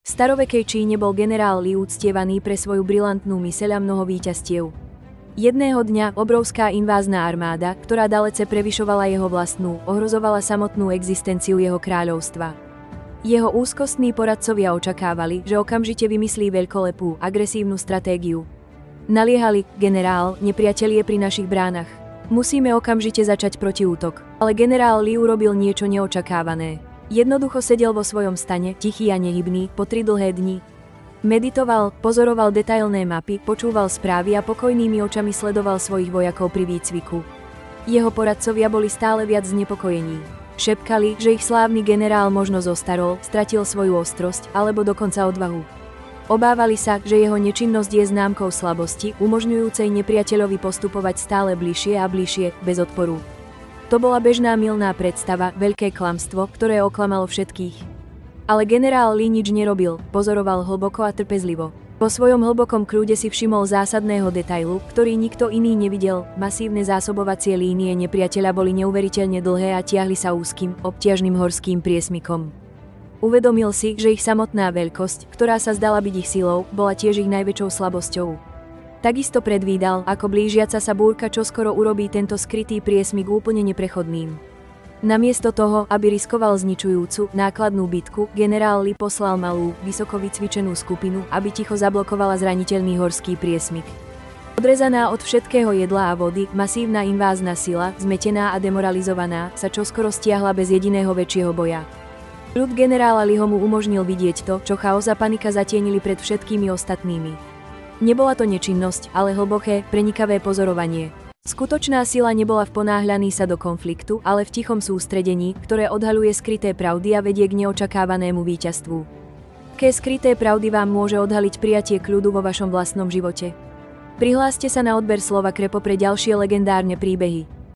V starovekej Číne bol generál Li uctievaný pre svoju brilantnú myseľ a mnoho víťazstiev. Jedného dňa obrovská invázna armáda, ktorá dalece prevyšovala jeho vlastnú, ohrozovala samotnú existenciu jeho kráľovstva. Jeho úzkostní poradcovia očakávali, že okamžite vymyslí veľkolepú, agresívnu stratégiu. Naliehali: generál, nepriateľ je pri našich bránach. Musíme okamžite začať protiútok. Ale generál Li urobil niečo neočakávané. Jednoducho sedel vo svojom stane, tichý a nehybný, po 3 dlhé dni. Meditoval, pozoroval detailné mapy, počúval správy a pokojnými očami sledoval svojich vojakov pri výcviku. Jeho poradcovia boli stále viac znepokojení. Šepkali, že ich slávny generál možno zostarol, stratil svoju ostrosť, alebo dokonca odvahu. Obávali sa, že jeho nečinnosť je známkou slabosti, umožňujúcej nepriateľovi postupovať stále bližšie a bližšie, bez odporu. To bola bežná mylná predstava, veľké klamstvo, ktoré oklamalo všetkých. Ale generál Li nič nerobil, pozoroval hlboko a trpezlivo. Po svojom hlbokom kľude si všimol zásadného detailu, ktorý nikto iný nevidel. Masívne zásobovacie línie nepriateľa boli neuveriteľne dlhé a tiahli sa úzkym, obťažným horským priesmykom. Uvedomil si, že ich samotná veľkosť, ktorá sa zdala byť ich silou, bola tiež ich najväčšou slabosťou. Takisto predvídal, ako blížiaca sa búrka čoskoro urobí tento skrytý priesmyk úplne neprechodným. Namiesto toho, aby riskoval zničujúcu, nákladnú bitku, generál Li poslal malú, vysoko vycvičenú skupinu, aby ticho zablokovala zraniteľný horský priesmyk. Odrezaná od všetkého jedla a vody, masívna invázna sila, zmetená a demoralizovaná, sa čoskoro stiahla bez jediného väčšieho boja. Ľud generála Liho mu umožnil vidieť to, čo chaos a panika zatienili pred všetkými ostatnými. Nebola to nečinnosť, ale hlboké, prenikavé pozorovanie. Skutočná sila nebola v ponáhľaní sa do konfliktu, ale v tichom sústredení, ktoré odhaľuje skryté pravdy a vedie k neočakávanému víťazstvu. Aké skryté pravdy vám môže odhaliť prijatie kľudu vo vašom vlastnom živote? Prihláste sa na odber Slova Krepo pre ďalšie legendárne príbehy.